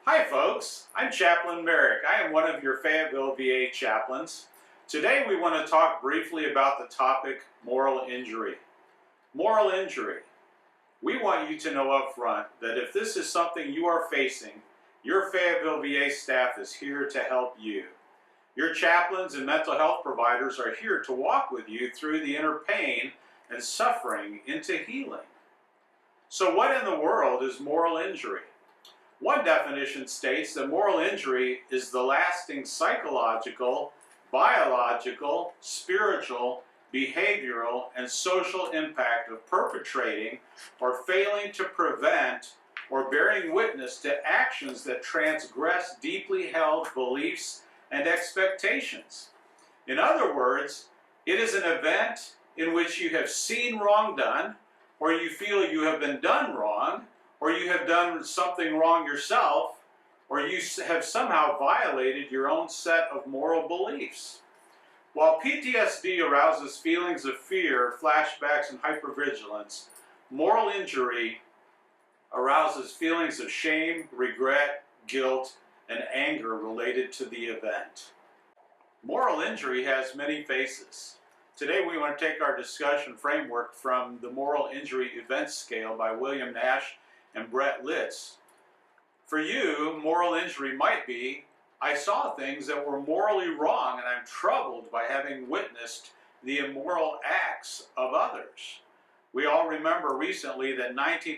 Hi folks, I'm Chaplain Merrick. I am one of your Fayetteville VA chaplains. Today we want to talk briefly about the topic moral injury. Moral injury. We want you to know up front that if this is something you are facing, your Fayetteville VA staff is here to help you. Your chaplains and mental health providers are here to walk with you through the inner pain and suffering into healing. So what in the world is moral injury? One definition states that moral injury is the lasting psychological, biological, spiritual, behavioral, and social impact of perpetrating or failing to prevent or bearing witness to actions that transgress deeply held beliefs and expectations. In other words, it is an event in which you have seen wrong done, or you feel you have been done wrong, or you have done something wrong yourself, or you have somehow violated your own set of moral beliefs. While PTSD arouses feelings of fear, flashbacks, and hypervigilance, moral injury arouses feelings of shame, regret, guilt, and anger related to the event. Moral injury has many faces. Today we want to take our discussion framework from the Moral Injury Event Scale by William Nash and Brett Litz. For you, moral injury might be, I saw things that were morally wrong and I'm troubled by having witnessed the immoral acts of others. We all remember recently that 19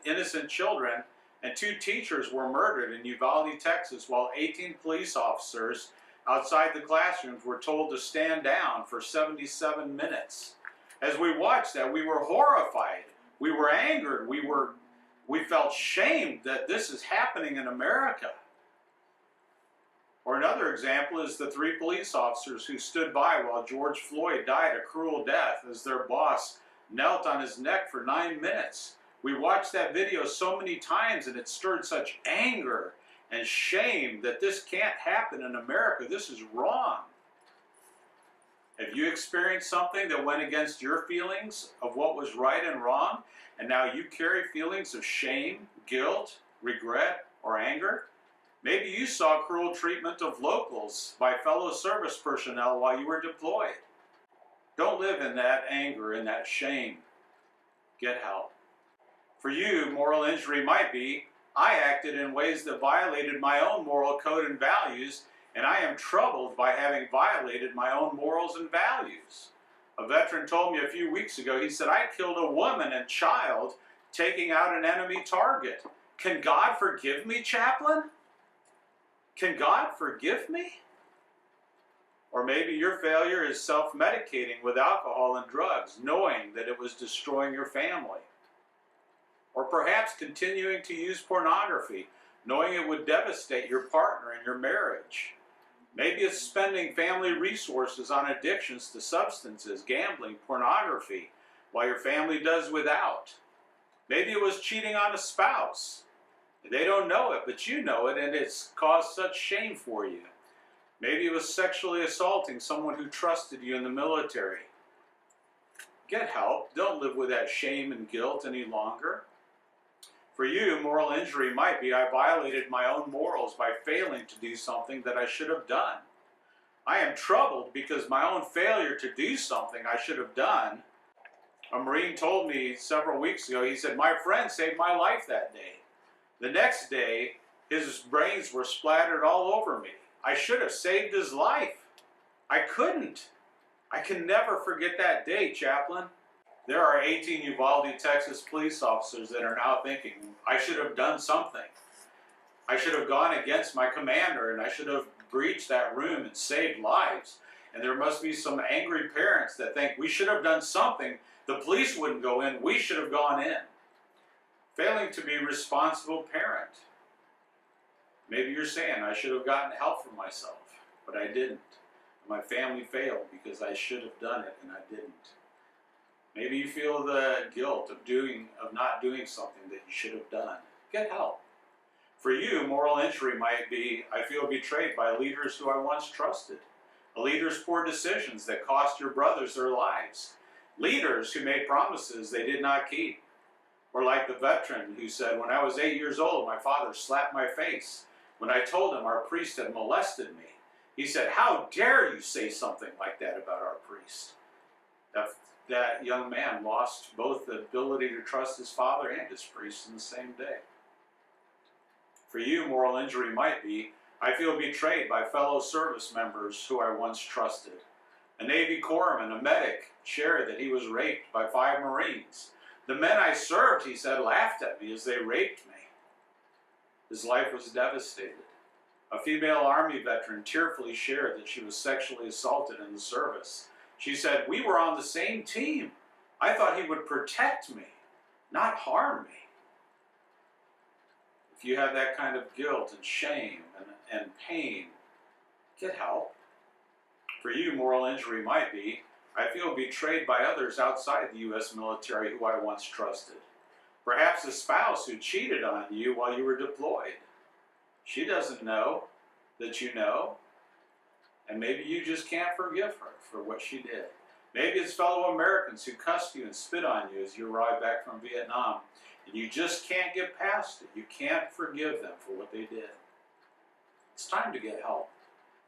innocent children and 2 teachers were murdered in Uvalde, Texas, while 18 police officers outside the classrooms were told to stand down for 77 minutes. As we watched that, we were horrified, we were angered, we felt shamed that this is happening in America. Or another example is the 3 police officers who stood by while George Floyd died a cruel death as their boss knelt on his neck for 9 minutes. We watched that video so many times and it stirred such anger and shame that this can't happen in America. This is wrong. Have you experienced something that went against your feelings of what was right and wrong, and now you carry feelings of shame, guilt, regret, or anger? Maybe you saw cruel treatment of locals by fellow service personnel while you were deployed. Don't live in that anger and that shame. Get help. For you, moral injury might be, I acted in ways that violated my own moral code and values, and I am troubled by having violated my own morals and values. A veteran told me a few weeks ago, he said, I killed a woman and child taking out an enemy target. Can God forgive me, Chaplain? Can God forgive me? Or maybe your failure is self-medicating with alcohol and drugs, knowing that it was destroying your family. Or perhaps continuing to use pornography, knowing it would devastate your partner and your marriage. Maybe it's spending family resources on addictions to substances, gambling, pornography, while your family does without. Maybe it was cheating on a spouse. They don't know it, but you know it, and it's caused such shame for you. Maybe it was sexually assaulting someone who trusted you in the military. Get help. Don't live with that shame and guilt any longer. For you, moral injury might be, I violated my own morals by failing to do something that I should have done. I am troubled because my own failure to do something I should have done. A Marine told me several weeks ago, he said, my friend saved my life that day. The next day, his brains were splattered all over me. I should have saved his life. I couldn't. I can never forget that day, Chaplain. There are 18 Uvalde, Texas police officers that are now thinking, I should have done something. I should have gone against my commander and I should have breached that room and saved lives. And there must be some angry parents that think we should have done something. The police wouldn't go in, we should have gone in. Failing to be a responsible parent. Maybe you're saying, I should have gotten help for myself, but I didn't. My family failed because I should have done it and I didn't. Maybe you feel the guilt of not doing something that you should have done. Get help. For you, moral injury might be, I feel betrayed by leaders who I once trusted. A leader's poor decisions that cost your brothers their lives. Leaders who made promises they did not keep. Or like the veteran who said, when I was 8 years old, my father slapped my face. When I told him our priest had molested me, he said, how dare you say something like that about our priest? That young man lost both the ability to trust his father and his priest in the same day. For you, moral injury might be, I feel betrayed by fellow service members who I once trusted. A Navy corpsman, a medic, shared that he was raped by 5 Marines. The men I served, he said, laughed at me as they raped me. His life was devastated. A female Army veteran tearfully shared that she was sexually assaulted in the service. She said, we were on the same team. I thought he would protect me, not harm me. If you have that kind of guilt and shame and pain, get help. For you, moral injury might be, I feel betrayed by others outside the U.S. military who I once trusted. Perhaps a spouse who cheated on you while you were deployed. She doesn't know that you know, and maybe you just can't forgive her for what she did. Maybe it's fellow Americans who cussed you and spit on you as you arrived back from Vietnam, and you just can't get past it. You can't forgive them for what they did. It's time to get help.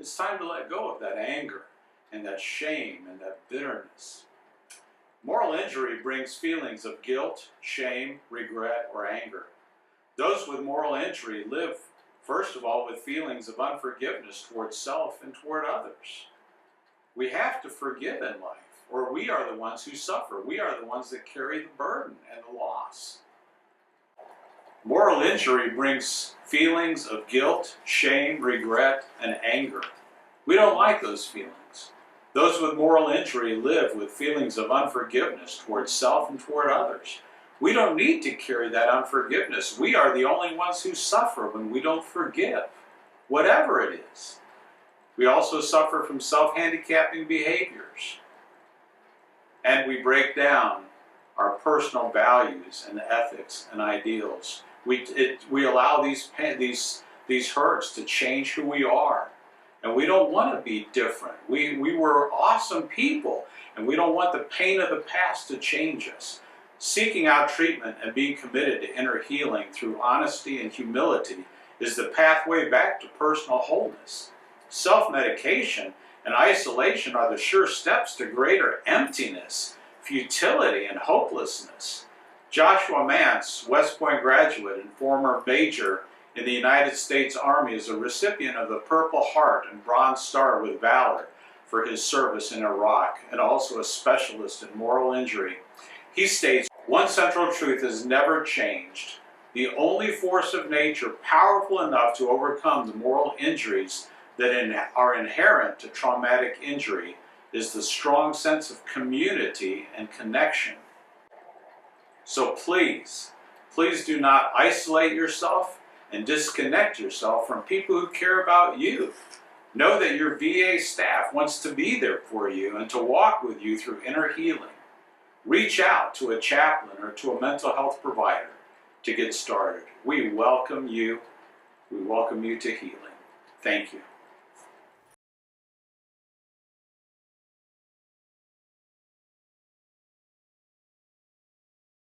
It's time to let go of that anger and that shame and that bitterness. Moral injury brings feelings of guilt, shame, regret, or anger. Those with moral injury live, first of all, with feelings of unforgiveness towards self and toward others. We have to forgive in life, or we are the ones who suffer. We are the ones that carry the burden and the loss. Moral injury brings feelings of guilt, shame, regret, and anger. We don't like those feelings. Those with moral injury live with feelings of unforgiveness towards self and toward others. We don't need to carry that unforgiveness. We are the only ones who suffer when we don't forgive, whatever it is. We also suffer from self-handicapping behaviors. And we break down our personal values and ethics and ideals. We allow these hurts to change who we are. And we don't want to be different. We were awesome people, and we don't want the pain of the past to change us. Seeking out treatment and being committed to inner healing through honesty and humility is the pathway back to personal wholeness. Self-medication and isolation are the sure steps to greater emptiness, futility, and hopelessness. Joshua Mance, West Point graduate and former major in the United States Army, is a recipient of the Purple Heart and Bronze Star with Valor for his service in Iraq, and also a specialist in moral injury. He states, one central truth has never changed. The only force of nature powerful enough to overcome the moral injuries that are inherent to traumatic injury is the strong sense of community and connection. So please do not isolate yourself and disconnect yourself from people who care about you. Know that your VA staff wants to be there for you and to walk with you through inner healing. Reach out to a chaplain or to a mental health provider to get started. We welcome you. We welcome you to healing. Thank you.